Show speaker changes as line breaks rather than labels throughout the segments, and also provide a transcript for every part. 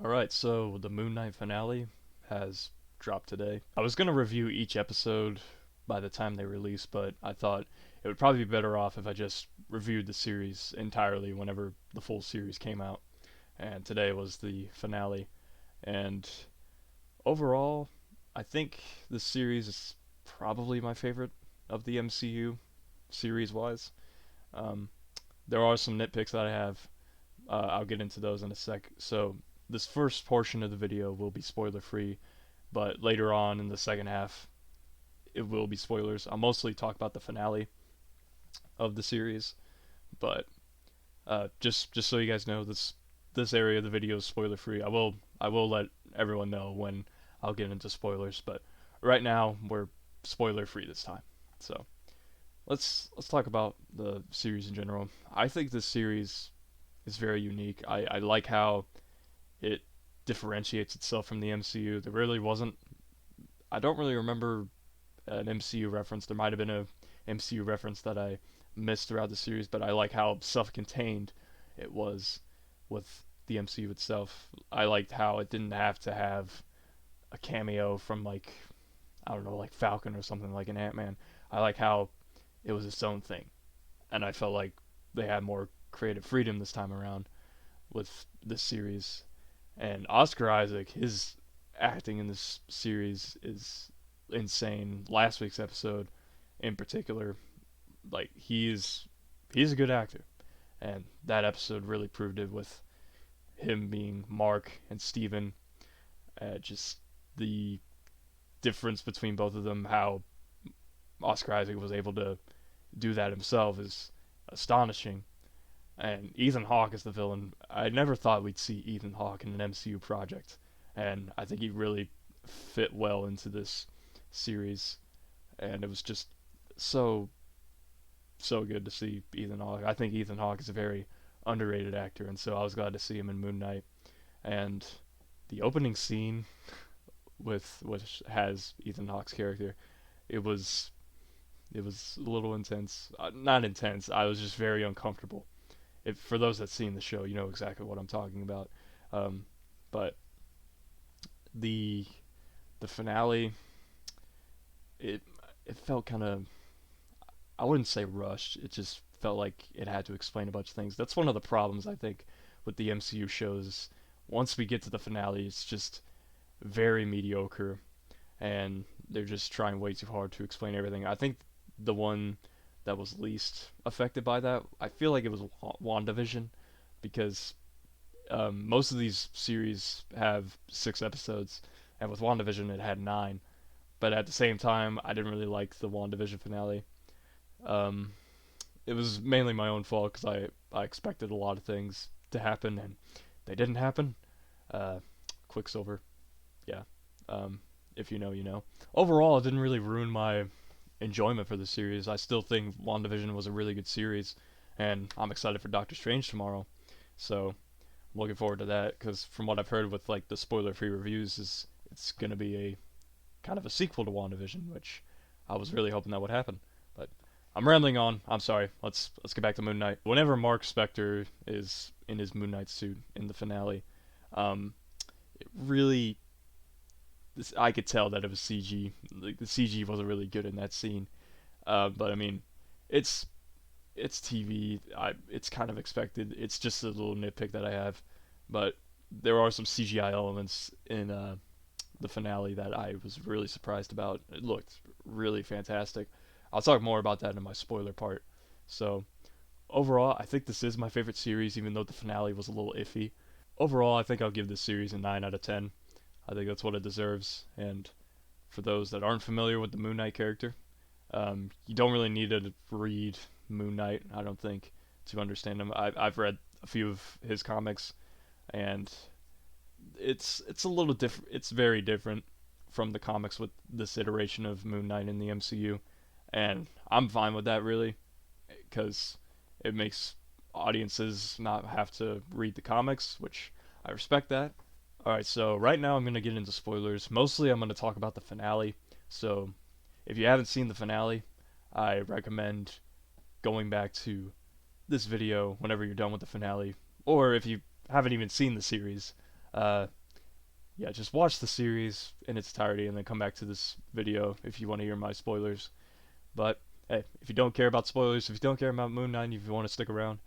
Alright, so the Moon Knight finale has dropped today. I was going to review each episode by the time they release, but I thought it would probably be better off if I just reviewed the series entirely whenever the full series came out. And today was the finale. And overall, I think this series is probably my favorite of the MCU series wise. Um, there are some nitpicks that I have. I'll get into those in a sec. So, this first portion of the video will be spoiler free, but later on in the second half, it will be spoilers. I'll mostly talk about the finale of the series, but just so you guys know, this area of the video is spoiler free. I will let everyone know when I'll get into spoilers, but right now we're spoiler free this time. So let's talk about the series in general. I think this series is very unique. I like how it differentiates itself from the MCU. There really wasn't. I don't really remember an MCU reference. There might have been a MCU reference that I missed throughout the series, but I like how self-contained it was with the MCU itself. I liked how it didn't have to have a cameo from like I don't know, like Falcon or something like an Ant-Man. I like how it was its own thing, and I felt like they had more creative freedom this time around with this series. And Oscar Isaac, his acting in this series is insane. Last week's episode, in particular, like he's a good actor, and that episode really proved it with him being Mark and Steven. Just the difference between both of them, how Oscar Isaac was able to do that himself, is astonishing. And Ethan Hawke is the villain. I never thought we'd see Ethan Hawke in an MCU project, and I think he really fit well into this series. And it was just so so good to see Ethan Hawke. I think Ethan Hawke is a very underrated actor, and so I was glad to see him in Moon Knight. And the opening scene with which has Ethan Hawke's character, it was it was a little intense. Not intense. I was just very uncomfortable. If for those that seen the show, you know exactly what I'm talking about. Um, but the the finale, it it felt kind of, I wouldn't say rushed. It just felt like it had to explain a bunch of things. That's one of the problems I think with the MCU shows. Once we get to the finale, it's just very mediocre, and they're just trying way too hard to explain everything. I think the one that was least affected by that, I feel like it was WandaVision, because most of these series have 6 episodes, and with WandaVision it had 9. But at the same time, I didn't really like the WandaVision finale. Um, it was mainly my own fault because I expected a lot of things to happen and they didn't happen. Uh, Quicksilver, yeah. Um, if you know, you know. Overall, it didn't really ruin my enjoyment for the series. I still think WandaVision was a really good series, and I'm excited for Doctor Strange tomorrow. So I'm looking forward to that because from what I've heard with like the spoiler-free reviews, is it's gonna be a kind of a sequel to WandaVision, which I was really hoping that would happen. But I'm rambling on. I'm sorry. Let's get back to Moon Knight. Whenever Mark Spector is in his Moon Knight suit in the finale, um, it really I could tell that it was CG. Like the CG wasn't really good in that scene. But I mean, it's it's TV. It's kind of expected. It's just a little nitpick that I have, but there are some CGI elements in the finale that I was really surprised about. It looked really fantastic. I'll talk more about that in my spoiler part. So overall, I think this is my favorite series, even though the finale was a little iffy. Overall, I think I'll give this series a 9 out of 10. I think that's what it deserves. And for those that aren't familiar with the Moon Knight character, you don't really need to read Moon Knight, I don't think, to understand him. I've read a few of his comics, and it's a little different. It's very different from the comics with this iteration of Moon Knight in the MCU, and I'm fine with that really, because it makes audiences not have to read the comics, which I respect that. All right, so right now I'm gonna get into spoilers. Mostly I'm gonna talk about the finale. So if you haven't seen the finale, I recommend going back to this video whenever you're done with the finale, or if you haven't even seen the series, Uh, yeah, just watch the series in its entirety and then come back to this video if you want to hear my spoilers. But hey, if you don't care about spoilers, if you don't care about Moon Knight, if you want to stick around.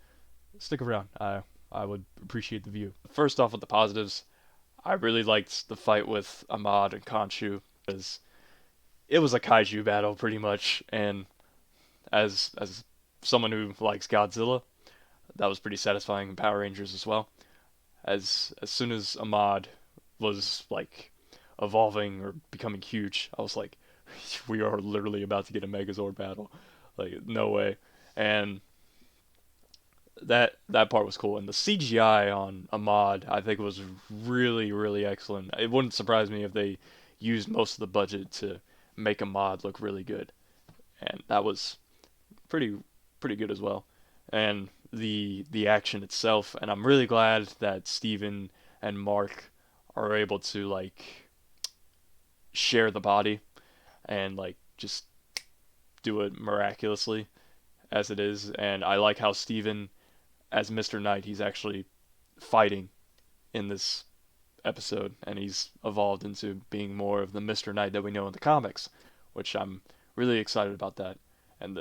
I would appreciate the view. First off, with the positives, I really liked the fight with Ahmad and Khonshu because it was a kaiju battle pretty much, and as someone who likes Godzilla, that was pretty satisfying in Power Rangers as well. As soon as Ahmad was like evolving or becoming huge, I was like, we are literally about to get a Megazord battle. Like no way. And that part was cool. And the CGI on Ahmad, I think, was really excellent. It wouldn't surprise me if they used most of the budget to make Ahmad look really good, and that was pretty pretty good as well. And the action itself, and I'm really glad that Steven and Mark are able to like share the body and like just do it miraculously as it is. And I like how Steven, as Mr. Knight, he's actually fighting in this episode, and he's evolved into being more of the Mr. Knight that we know in the comics, which I'm really excited about that. And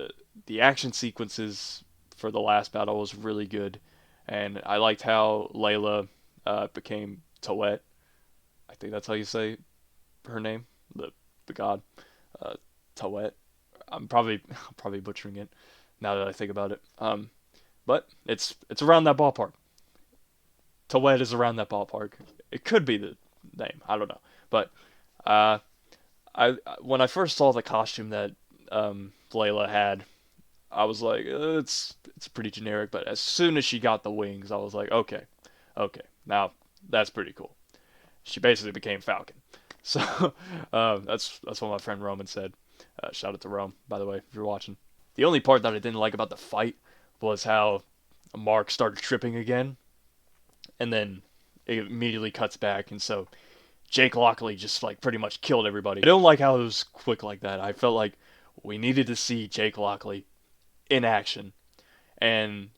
the action sequences for the last battle was really good, and I liked how Layla became Toet. I think that's how you say her name, the god, uh, Toet. I'm probably probably butchering it now that I think about it. But it's around that ballpark. Toet is around that ballpark. It could be the name. I don't know. But uh, I when I first saw the costume that Layla had, I was like, it's pretty generic. But as soon as she got the wings, I was like, okay, now that's pretty cool. She basically became Falcon. So that's what my friend Roman said. Shout out to Rome, by the way, if you're watching. The only part that I didn't like about the fight was how Mark started tripping again, and then it immediately cuts back, and so Jake Lockley just like pretty much killed everybody. I don't like how it was quick like that. I felt like we needed to see Jake Lockley in action, and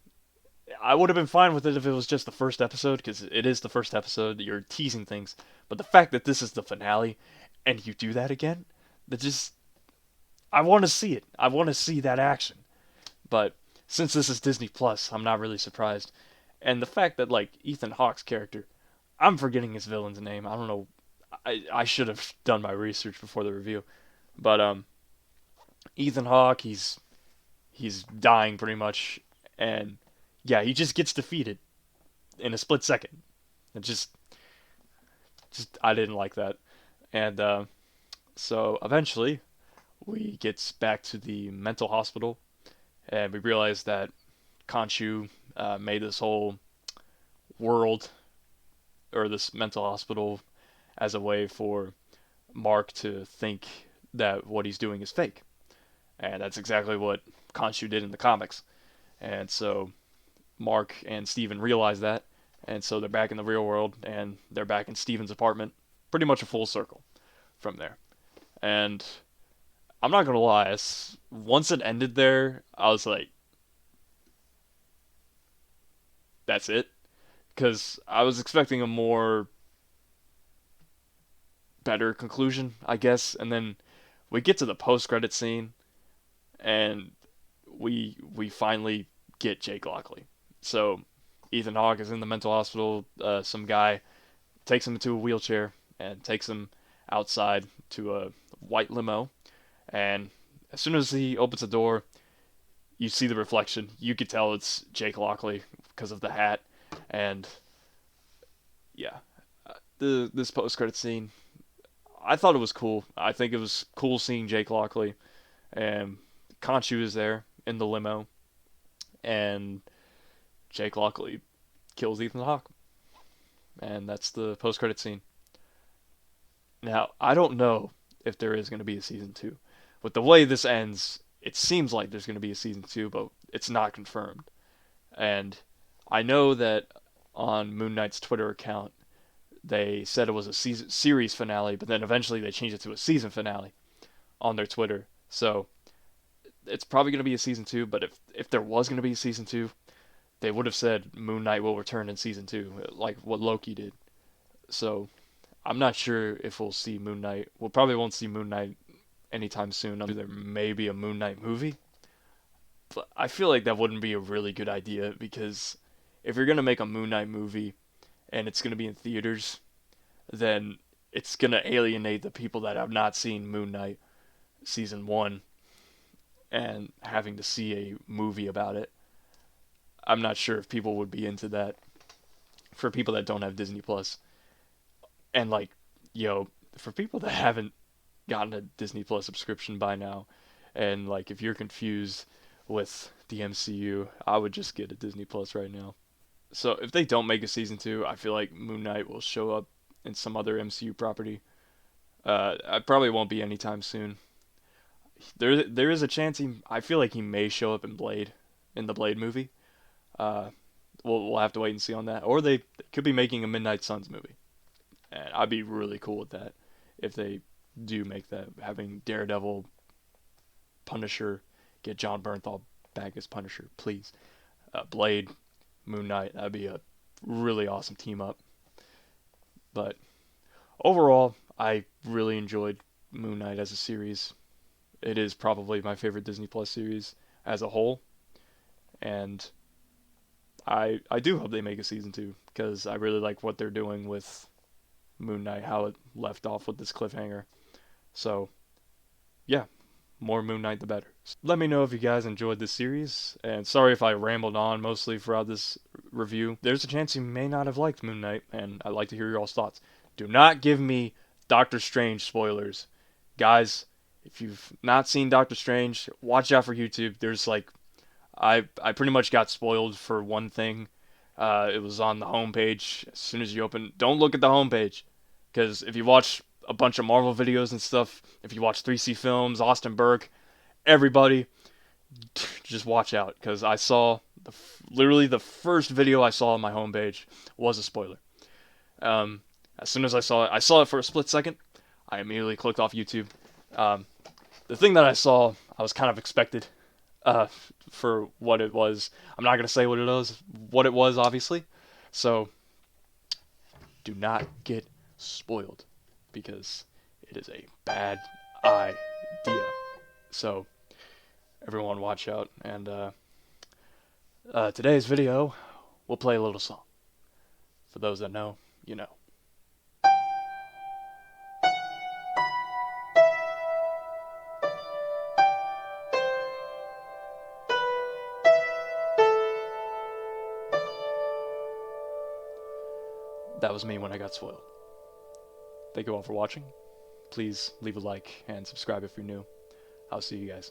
I would have been fine with it if it was just the first episode, because it is the first episode. You're teasing things, but the fact that this is the finale, and you do that again, that just I want to see it. I want to see that action. But since this is Disney Plus, I'm not really surprised. And the fact that like Ethan Hawke's character, I'm forgetting his villain's name. I don't know. I should have done my research before the review. But Ethan Hawke, he's dying pretty much, and yeah, he just gets defeated in a split second. It just I didn't like that. And so eventually we get back to the mental hospital, and we realize that Khonshu made this whole world or this mental hospital as a way for Mark to think that what he's doing is fake. And that's exactly what Khonshu did in the comics. And so Mark and Steven realize that, and so they're back in the real world, and they're back in Steven's apartment. Pretty much a full circle from there. And I'm not gonna lie, once it ended there, I was like, that's it? Because I was expecting a more better conclusion, I guess. And then we get to the post-credit scene, and we finally get Jake Lockley. So Ethan Hawke is in the mental hospital. Some guy takes him into a wheelchair and takes him outside to a white limo. And as soon as he opens the door, you see the reflection. You could tell it's Jake Lockley because of the hat. And yeah, this post credit scene, I thought it was cool. I think it was cool seeing Jake Lockley, and Khonshu is there in the limo, and Jake Lockley kills Ethan Hawke, and that's the post credit scene. Now I don't know if there is going to be a season two. With the way this ends, it seems like there's going to be a season two, but it's not confirmed. And I know that on Moon Knight's Twitter account, they said it was a series finale, but then eventually they changed it to a season finale on their Twitter. So it's probably going to be a season two, but if there was going to be a season two, they would have said Moon Knight will return in season two, like what Loki did. So I'm not sure if we'll see Moon Knight. We'll probably won't see Moon Knight anytime soon. There may be a Moon Knight movie, but I feel like that wouldn't be a really good idea because if you're gonna make a Moon Knight movie and it's gonna be in theaters, then it's gonna alienate the people that have not seen Moon Knight season one and having to see a movie about it. I'm not sure if people would be into that for people that don't have Disney Plus. And like, yo, for people that haven't gotten a Disney Plus subscription by now, and like if you're confused with the MCU, I would just get a Disney Plus right now. So if they don't make a season two, I feel like Moon Knight will show up in some other MCU property. I probably won't be anytime soon. There is a chance I feel like he may show up in Blade, in the Blade movie. Uh, we'll have to wait and see on that. Or they could be making a Midnight Suns movie, and I'd be really cool with that if they do make that. Having Daredevil, Punisher, get John Bernthal back as Punisher, please. Blade, Moon Knight, that'd be a really awesome team up. But overall, I really enjoyed Moon Knight as a series. It is probably my favorite Disney Plus series as a whole, and I do hope they make a season two because I really like what they're doing with Moon Knight, how it left off with this cliffhanger. So yeah, more Moon Knight the better. Let me know if you guys enjoyed this series, and sorry if I rambled on mostly throughout this review. There's a chance you may not have liked Moon Knight, and I'd like to hear your all's thoughts. Do not give me Doctor Strange spoilers. Guys, if you've not seen Doctor Strange, watch out for YouTube. There's like, I pretty much got spoiled for one thing. It was on the homepage. As soon as you open, don't look at the homepage, because if you watch a bunch of Marvel videos and stuff, if you watch 3C Films, Austin Burke, everybody, just watch out, because I saw literally the first video I saw on my homepage was a spoiler. As soon as I saw it for a split second. I immediately clicked off YouTube. Um, the thing that I saw, I was kind of expected uh, for what it was. I'm not gonna say what it was, obviously. So do not get spoiled because it is a bad idea. So everyone, watch out. And today's video, we'll play a little song. For those that know, you know. That was me when I got spoiled. Thank you all for watching. Please leave a like and subscribe if you're new. I'll see you guys.